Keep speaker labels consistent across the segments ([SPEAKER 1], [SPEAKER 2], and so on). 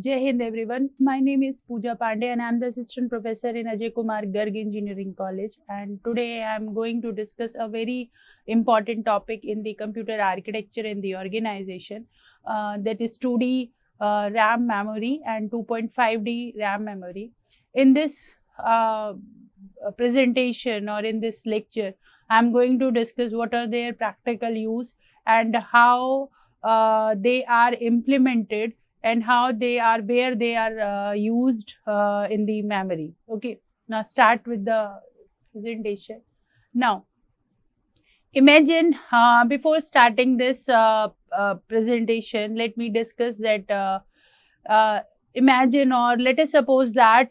[SPEAKER 1] Jai Hind everyone. My name is Pooja Pandey and I am the assistant professor in Ajay Kumar Garg Engineering College. And today I am going to discuss a very important topic in the computer architecture in the organization, that is 2D RAM memory and 2.5D RAM memory. In this presentation or in this lecture, I am going to discuss what are their practical use and how they are implemented and how they are, where they are used in the memory. Okay, now start with the presentation. Now, imagine before starting this presentation, let me discuss that imagine, or let us suppose that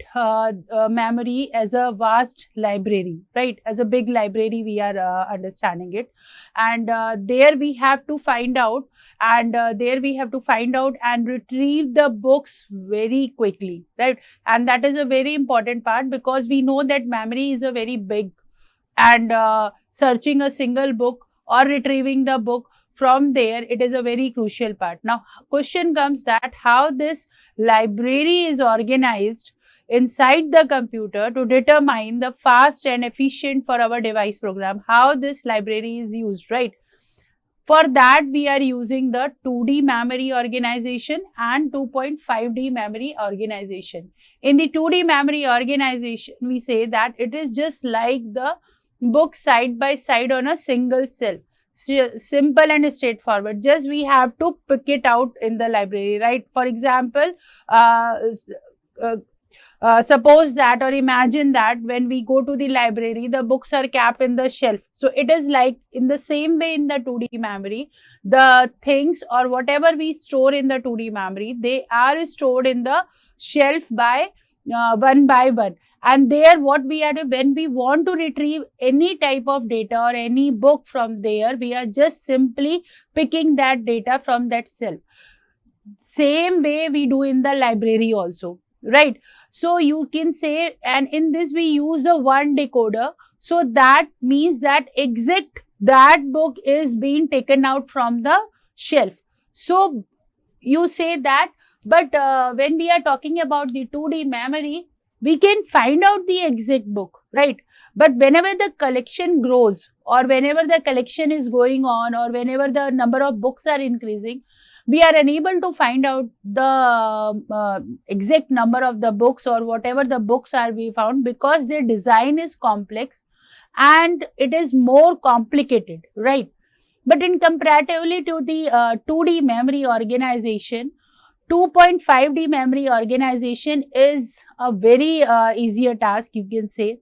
[SPEAKER 1] memory as a vast library, right? As a big library, we are understanding it, and there we have to find out, and retrieve the books very quickly, right? And that is a very important part, because we know that memory is a very big, and searching a single book or retrieving the book from there, it is a very crucial part. Now, question comes that how this library is organized inside the computer to determine the fast and efficient for our device program, how this library is used, right? For that, we are using the 2D memory organization and 2.5D memory organization. In the 2D memory organization, we say that it is just like the book side by side on a single cell. Simple and straightforward. Just we have to pick it out in the library, right? For example, suppose that, or imagine that when we go to the library, the books are kept in the shelf. So it is like in the same way in the 2D memory, the things or whatever we store in the 2D memory, they are stored in the shelf by one by one. And there what we are doing, when we want to retrieve any type of data or any book from there, we are just simply picking that data from that shelf. Same way we do in the library also, right? So you can say, and in this we use a one decoder. So that means that exact that book is being taken out from the shelf. So you say that, but when we are talking about the 2D memory, we can find out the exact book, right? But whenever the collection grows, or whenever the collection is going on, or whenever the number of books are increasing, we are unable to find out the exact number of the books or whatever the books are we found, because their design is complex and it is more complicated, right? But in comparatively to the 2D memory organization, 2.5D memory organization is a very easier task, you can say.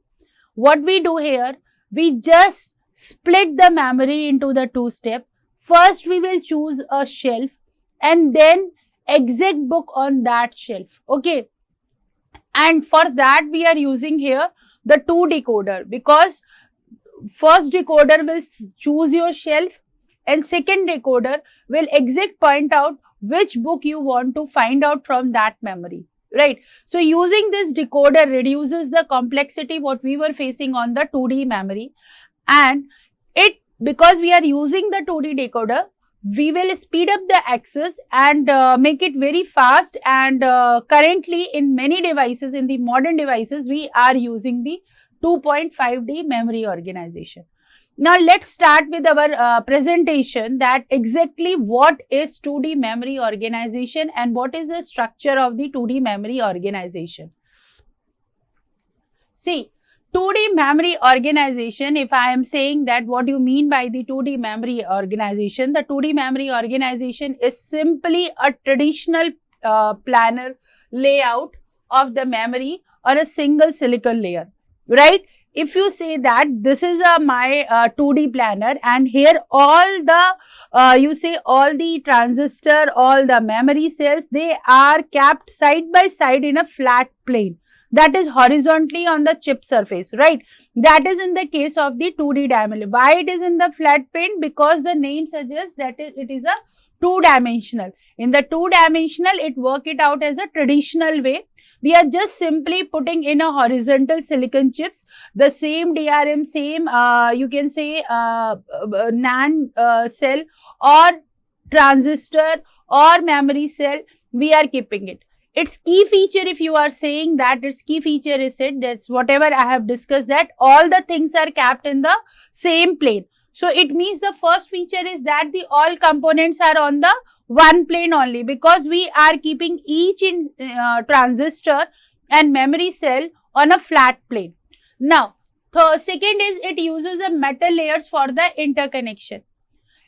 [SPEAKER 1] What we do here, we just split the memory into the two steps. First, we will choose a shelf and then exact book on that shelf, okay? And for that, we are using here the 2 decoder, because first decoder will choose your shelf and second decoder will exact point out which book you want to find out from that memory, right? So using this decoder reduces the complexity what we were facing on the 2D memory, and because we are using the 2D decoder, we will speed up the access and make it very fast. And currently in many devices, in the modern devices, we are using the 2.5D memory organization. Now, let's start with our presentation, that exactly what is 2D memory organization and what is the structure of the 2D memory organization. See, 2D memory organization, if I am saying that what you mean by the 2D memory organization, the 2D memory organization is simply a traditional planar layout of the memory on a single silicon layer, right? If you say that this is my 2D planar, and here all the you say all the transistor, all the memory cells, they are kept side by side in a flat plane, that is horizontally on the chip surface, right? That is in the case of the 2D dimensional. Why it is in the flat plane? Because the name suggests that it is a two-dimensional. In the two-dimensional, it work it out as a traditional way. We are just simply putting in a horizontal silicon chips, the same DRM, same you can say NAND cell or transistor or memory cell, we are keeping it. its key feature, if you are saying that its key feature is it, that's whatever I have discussed, that all the things are kept in the same plane. So it means the first feature is that the all components are on the one plane only, because we are keeping each in transistor and memory cell on a flat plane. Now, second is it uses a metal layers for the interconnection.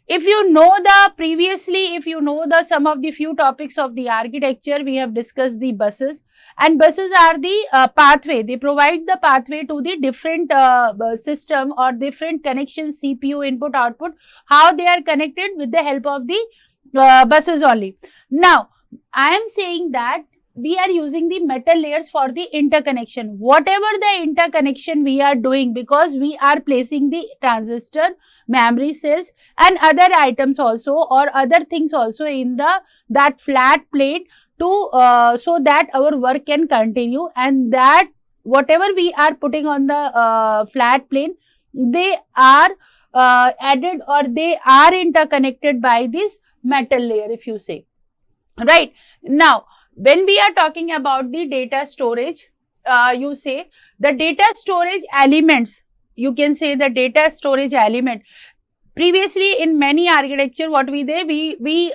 [SPEAKER 1] If you know the previously, if you know the some of the few topics of the architecture, we have discussed the buses, and buses are the pathway. They provide the pathway to the different system or different connections, CPU input output, how they are connected with the help of the buses only. Now, I am saying that we are using the metal layers for the interconnection. Whatever the interconnection we are doing, because we are placing the transistor, memory cells and other items also, or other things also in the that flat plate to so that our work can continue, and that whatever we are putting on the flat plane, they are added or they are interconnected by this metal layer, if you say. Right. Now, when we are talking about the data storage, you say the data storage elements, you can say the data storage element. Previously in many architecture, what we do, we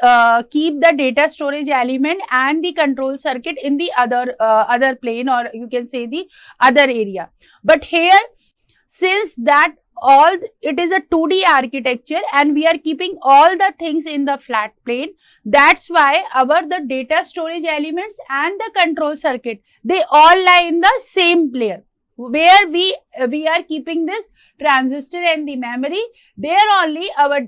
[SPEAKER 1] keep the data storage element and the control circuit in the other plane, or you can say the other area. But here, since that all it is a 2D architecture and we are keeping all the things in the flat plane, that's why the data storage elements and the control circuit, they all lie in the same layer. Where we are keeping this transistor and the memory, there only our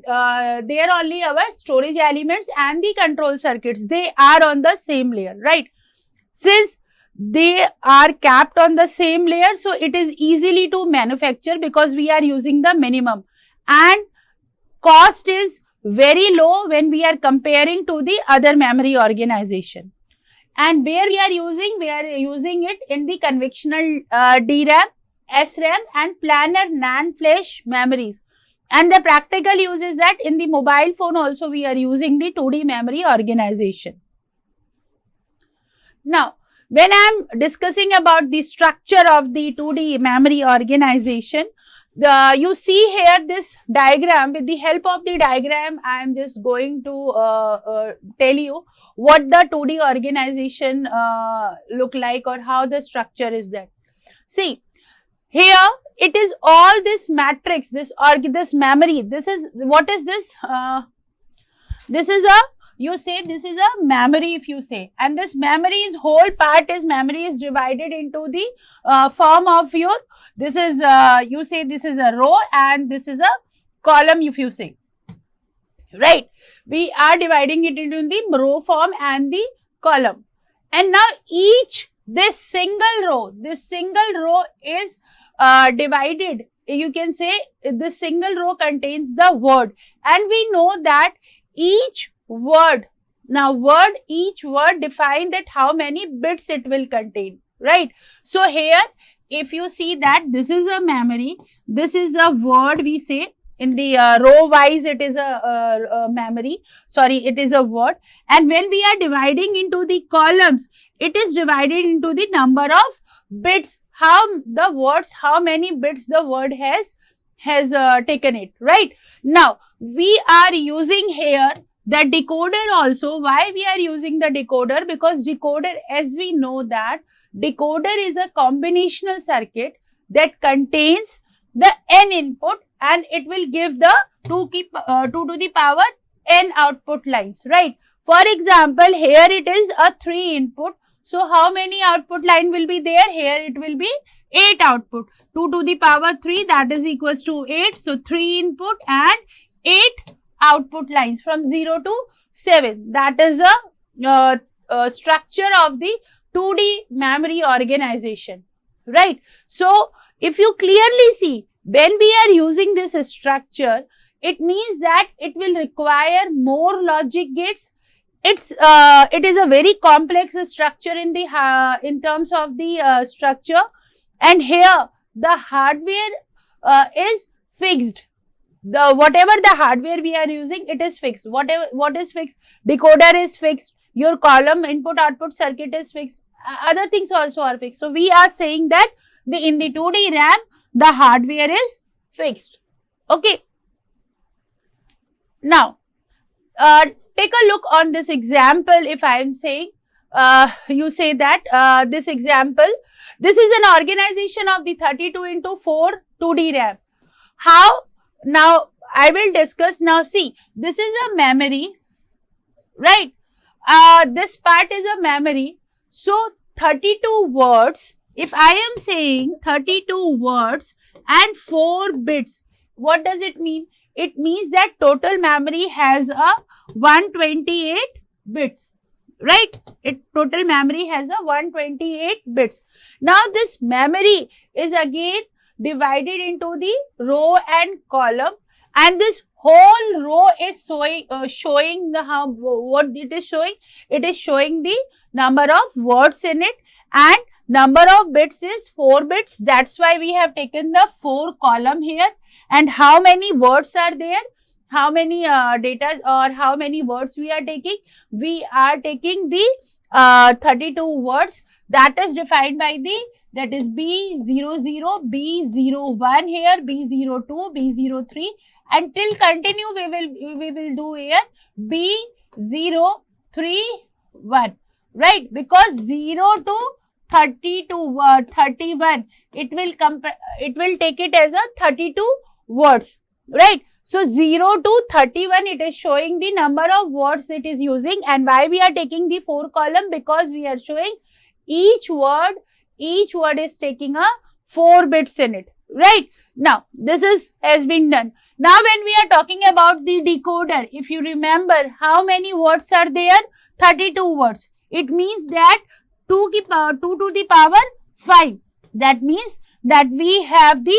[SPEAKER 1] storage elements and the control circuits, they are on the same layer, right? Since they are capped on the same layer, so it is easily to manufacture because we are using the minimum, and cost is very low when we are comparing to the other memory organization. And where we are using it in the conventional DRAM, SRAM and planar NAND flash memories. And the practical use is that in the mobile phone also we are using the 2D memory organization. Now, when I am discussing about the structure of the 2D memory organization, you see here this diagram. With the help of the diagram, I am just going to tell you what the 2D organization look like, or how the structure is that. See, here it is all this matrix, this memory. This is, what is this? This is a, you say this is a memory, if you say, and this memory is whole part is memory is divided into the form of your, this is you say this is a row and this is a column, if you say, right? We are dividing it into the row form and the column. And now this single row is divided, you can say this single row contains the word, and we know that each word define that how many bits it will contain, right? So here, if you see that this is a memory, this is a word, we say in the row wise it is a memory, sorry, it is a word. And when we are dividing into the columns, it is divided into the number of bits, how many bits the word has taken it, right? Now, we are using here the decoder also. Why we are using the decoder? Because decoder, as we know that decoder is a combinational circuit that contains the n input, and it will give the 2 to the power n output lines, right? For example, here it is a 3 input. So, how many output line will be there? Here it will be 8 output. 2 to the power 3, that is equals to 8. So, 3 input and 8 output lines from 0 to 7. That is the structure of the 2D memory organization, right? So, if you clearly see, when we are using this structure, it means that it will require more logic gates. It is a very complex structure in the in terms of the structure, and here the hardware is fixed. Whatever the hardware we are using, it is fixed. What is fixed? Decoder is fixed, your column input output circuit is fixed. Other things also are fixed. So we are saying that in the 2D RAM, the hardware is fixed. Okay. Now, take a look on this example. If I am saying, you say that this example, this is an organization of the 32x4 2D RAM. How? Now, I will discuss. Now, see, this is a memory, right? This part is a memory. So, 32 words. If I am saying 32 words and 4 bits, what does it mean? It means that total memory has a 128 bits, right? Total memory has a 128 bits. Now, this memory is again divided into the row and column, and this whole row is showing the what it is showing. It is showing the number of words in it, and number of bits is 4 bits. That's why we have taken the 4 column here. And how many words are there? How many data or how many words we are taking? We are taking the 32 words. That is defined by that is B00, B01 here, B02, B03, until continue we will do here B031, right? Because 0 to 32 31, it will take it as a 32 words, right? So 0 to 31, it is showing the number of words it is using. And why we are taking the 4 column? Because we are showing each word is taking a 4 bits in it, right? Now, this has been done. Now, when we are talking about the decoder, if you remember, how many words are there? 32 words. It means that 2 to the power 5. That means that we have the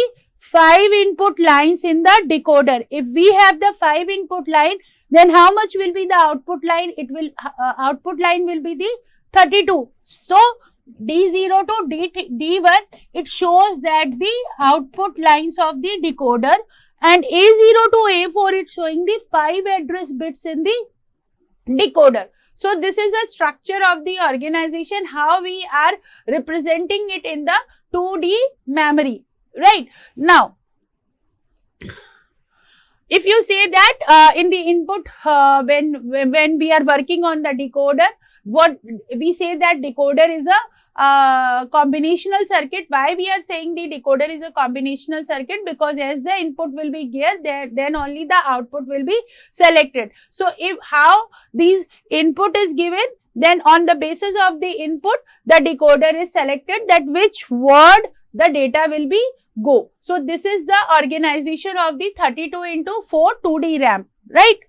[SPEAKER 1] 5 input lines in the decoder. If we have the 5 input line, then how much will be the output line? It will output line will be the 32. So, D0 to D1, it shows that the output lines of the decoder, and A0 to A4, it's showing the 5 address bits in the decoder. So, this is a structure of the organization, how we are representing it in the 2D memory, right? Now, if you say that in the input, when we are working on the decoder, what we say that decoder is a combinational circuit. Why we are saying the decoder is a combinational circuit? Because as the input will be here, then only the output will be selected. So, if how these input is given, then on the basis of the input, the decoder is selected that which word the data will be go. So, this is the organization of the 32x4 2D RAM, right?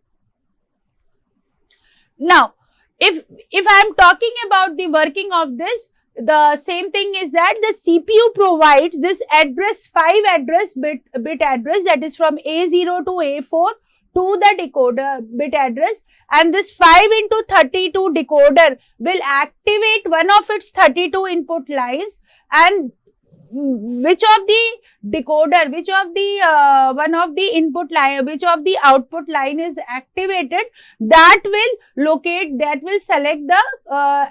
[SPEAKER 1] Now, if I am talking about the working of this, the same thing is that the CPU provides this address, 5 address bit address, that is from A0 to A4 to the decoder bit address, and this 5 into 32 decoder will activate one of its 32 input lines, and which of the decoder, which of the one of the input line, which of the output line is activated, that will select the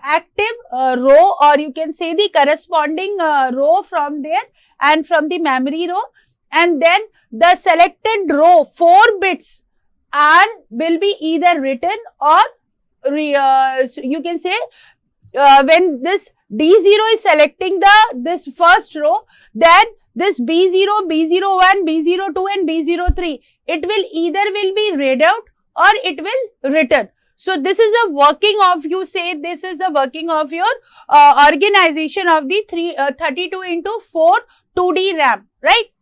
[SPEAKER 1] active row, or you can say the corresponding row from there and from the memory row, and then the selected row 4 bits will be either written or you can say when this D0 is selecting this first row, then this B0, B01, B02 and B03, it will either be read out or it will written. So, this is a working of, you say this is a working of your organization of the 32x4 2D RAM, right?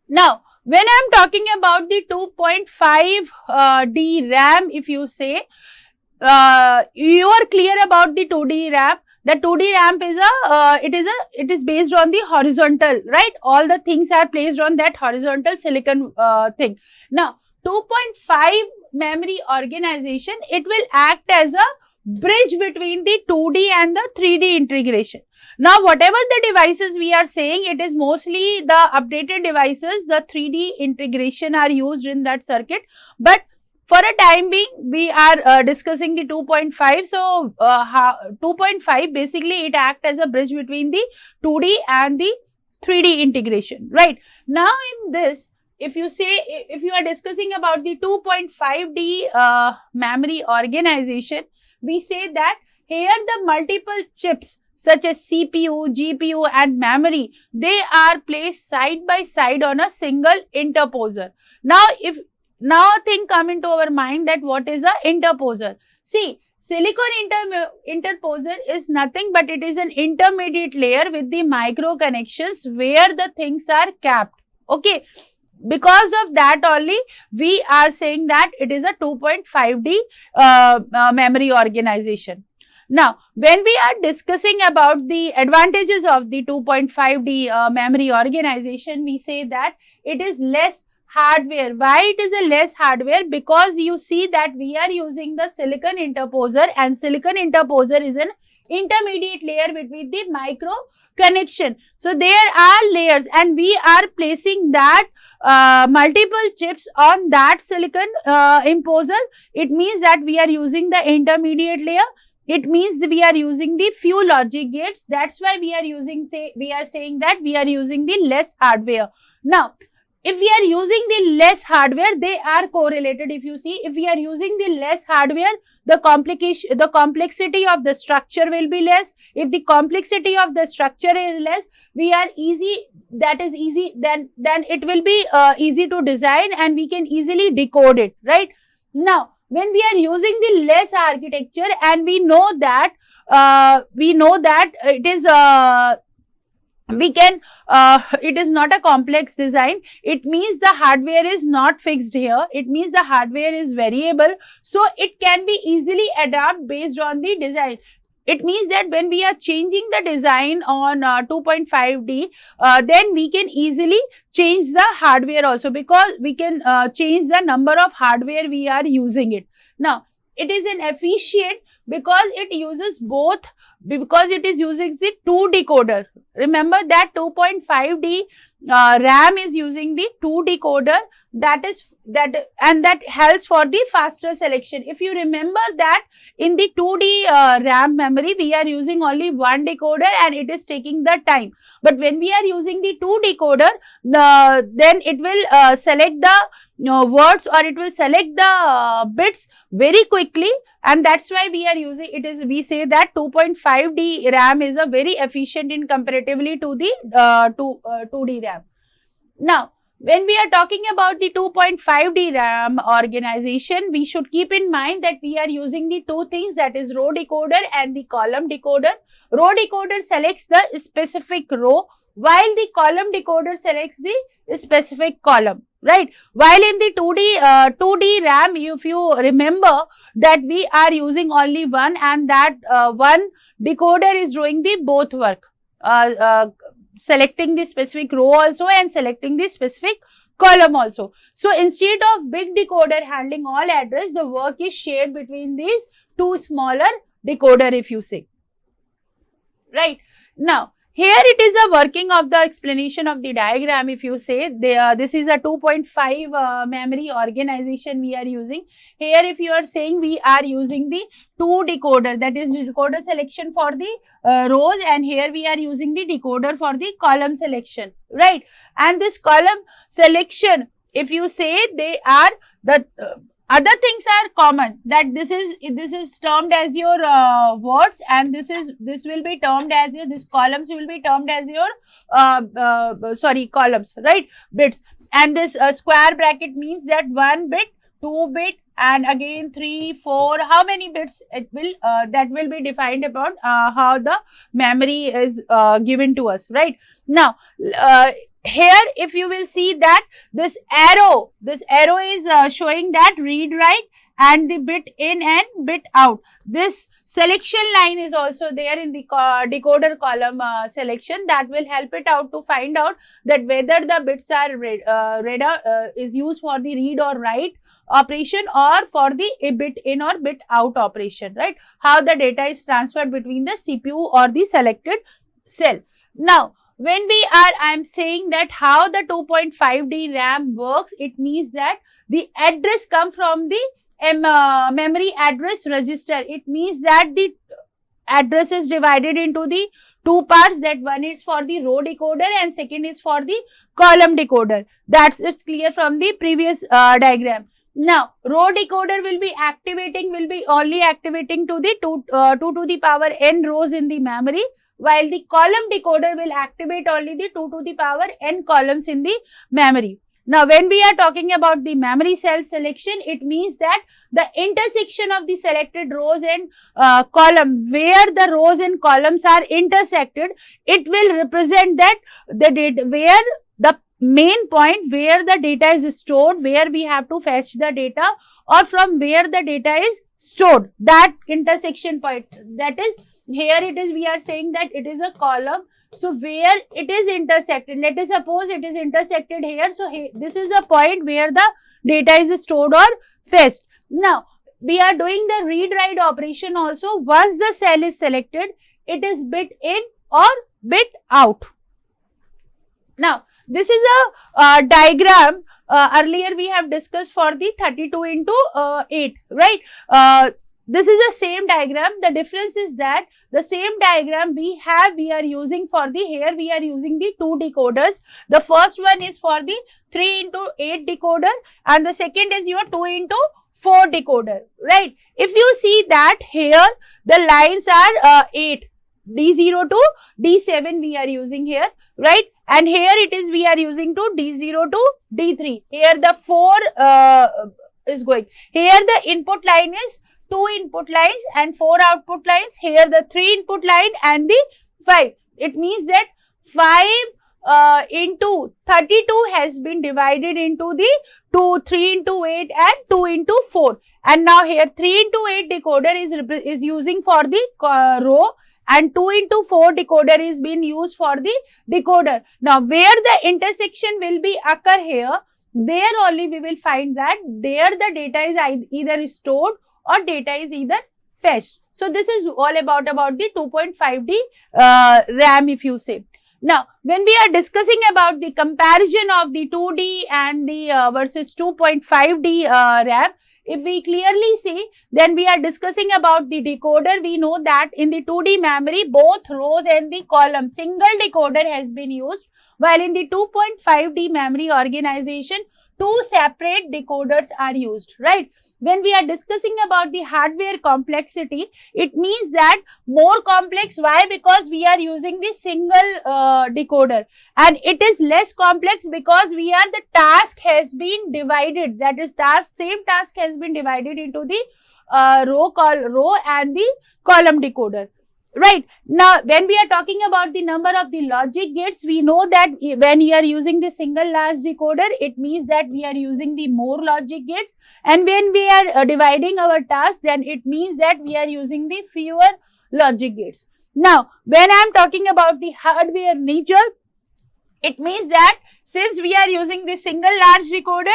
[SPEAKER 1] Now, when I am talking about the 2.5 D RAM, if you say, you are clear about the 2D RAM. The 2D RAM is it is based on the horizontal, right? All the things are placed on that horizontal silicon thing. Now, 2.5 memory organization, it will act as a bridge between the 2D and the 3D integration. Now, whatever the devices we are saying, it is mostly the updated devices, the 3D integration are used in that circuit, but For a time being, we are discussing the 2.5. So 2.5 basically it acts as a bridge between the 2D and the 3D integration, right? Now in this, if you say, if you are discussing about the 2.5D memory organization, we say that here the multiple chips such as CPU, GPU and memory, they are placed side by side on a single interposer. Now a thing come into our mind that what is a interposer? See, silicon interposer is nothing but it is an intermediate layer with the micro connections where the things are capped. Okay, because of that only we are saying that it is a 2.5D memory organization. Now, when we are discussing about the advantages of the 2.5D memory organization, we say that it is less hardware. Why it is a less hardware? Because you see that we are using the silicon interposer, and silicon interposer is an intermediate layer between the micro connection. So there are layers and we are placing that multiple chips on that silicon interposer. It means that we are using the intermediate layer. It means we are using the few logic gates. That's why we are using, we are saying that we are using the less hardware. Now, if we are using the less hardware, they are correlated. If you see, if we are using the less hardware, the complexity of the structure will be less. If the complexity of the structure is less, then it will be easy to design and we can easily decode it, right? Now, when we are using the less architecture and we know that it is it is not a complex design. It means the hardware is not fixed here. It means the hardware is variable, so it can be easily adapted based on the design. It means that when we are changing the design on 2.5D, then we can easily change the hardware also, because we can change the number of hardware we are using it. Now, it is an efficient because it uses both, because it is using the 2 decoder. Remember that 2.5D RAM is using the 2 decoder, that helps for the faster selection. If you remember that in the 2D RAM memory, we are using only 1 decoder and it is taking the time. But when we are using the 2 decoder, then it will select the words, or it will select the bits very quickly, and that's why we are using it. We say that 2.5D RAM is a very efficient in comparatively to the 2D RAM. Now, when we are talking about the 2.5D RAM organization, we should keep in mind that we are using the two things, that is row decoder and the column decoder. Row decoder selects the specific row, while the column decoder selects the specific column, right? While in the 2D RAM, if you remember that we are using only one, and that one decoder is doing the both work, selecting the specific row also and selecting the specific column also. So instead of big decoder handling all address, the work is shared between these two smaller decoder, if you say, right? Now, here it is a working of the explanation of the diagram. If you say this is a 2.5 memory organization we are using. Here if you are saying we are using the 2 decoder, that is decoder selection for the rows, and here we are using the decoder for the column selection, right? And this column selection, if you say, they are the other things are common, that this is termed as your words, and this will be termed as your, this columns will be termed as your columns, right, bits. And this square bracket means that 1 bit, 2 bit, and again 3, 4, how many bits it will that will be defined about how the memory is given to us, right? Now, here if you will see that this arrow is showing that read write and the bit in and bit out. This selection line is also there in the decoder column selection, that will help it out to find out that whether the bits are is used for the read or write operation, or for the bit in or bit out operation, right? How the data is transferred between the CPU or the selected cell. Now, when I'm saying that how the 2.5D RAM works, it means that the address come from the memory address register. It means that the address is divided into the two parts, that one is for the row decoder and second is for the column decoder. It's clear from the previous diagram. Now, row decoder will be only activating to the 2 to the power n rows in the memory, while the column decoder will activate only the 2 to the power n columns in the memory. Now, when we are talking about the memory cell selection, it means that the intersection of the selected rows and column, where the rows and columns are intersected, it will represent that the data, where the main point where the data is stored, where we have to fetch the data, or from where the data is stored, that intersection point. That is, here it is, we are saying that it is a column. So, where it is intersected, let us suppose it is intersected here. So, this is a point where the data is stored or fetched. Now, we are doing the read-write operation also. Once the cell is selected, it is bit in or bit out. Now, this is a diagram. Earlier we have discussed for the 32 into 8, right? This is the same diagram. The difference is that the same diagram we are using for the, here we are using the two decoders. The first one is for the 3 into 8 decoder and the second is your 2 into 4 decoder, right? If you see that here the lines are 8, D0 to D7 we are using here, right? And here it is, we are using to D0 to D3. Here the 4 is going. Here the input line is 2 input lines and 4 output lines. Here the 3 input line and the 5. It means that 5 into 32 has been divided into the 3 into 8 and 2 into 4. And now here 3 into 8 decoder is using for the row, and 2 into 4 decoder is being used for the decoder. Now, where the intersection will be occur here, there only we will find that there the data is either stored or data is either fetched. So, this is all about the 2.5D RAM, if you say. Now, when we are discussing about the comparison of the 2D and the versus 2.5D RAM, if we clearly see, then we are discussing about the decoder. We know that in the 2D memory, both rows and the column, single decoder has been used, while in the 2.5D memory organization, 2 separate decoders are used, right? When we are discussing about the hardware complexity, it means that more complex. Why? Because we are using the single decoder, and it is less complex because the task has been divided. That is, same task has been divided into the row and the column decoder. Right. Now, when we are talking about the number of the logic gates, we know that when we are using the single large decoder, it means that we are using the more logic gates. And when we are dividing our task, then it means that we are using the fewer logic gates. Now, when I am talking about the hardware nature, it means that since we are using the single large decoder,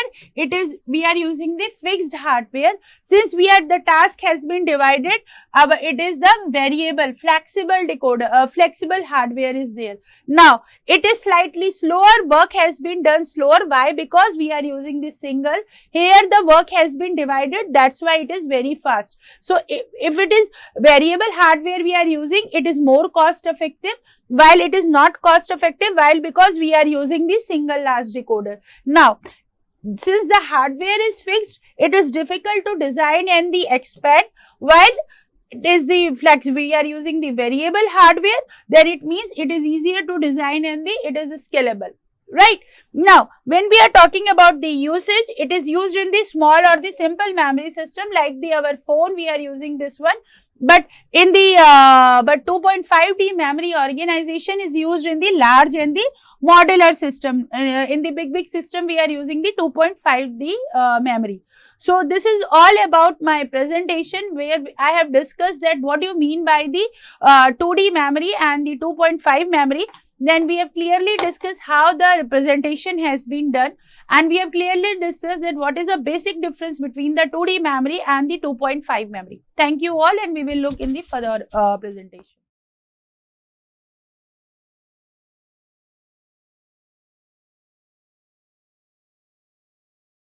[SPEAKER 1] we are using the fixed hardware. Since the task has been divided, it is the variable, flexible decoder, flexible hardware is there. Now, it is slightly slower, work has been done slower. Why? Because we are using the single. Here the work has been divided, that's why it is very fast. So, if it is variable hardware we are using, it is more cost effective. While it is not cost effective, because we are using the single large decoder. Now, since the hardware is fixed, it is difficult to design and expand. While it is we are using the variable hardware, then it means it is easier to design and it is scalable. Right. Now, when we are talking about the usage, it is used in the small or the simple memory system like our phone. We are using this one. But in the 2.5D memory organization is used in the large and the modular system. In the big system, we are using the 2.5D memory. So, this is all about my presentation where I have discussed that what do you mean by the 2D memory and the 2.5 memory. Then we have clearly discussed how the representation has been done, and we have clearly discussed that what is the basic difference between the 2D memory and the 2.5 memory. Thank you all, and we will look in the further presentation.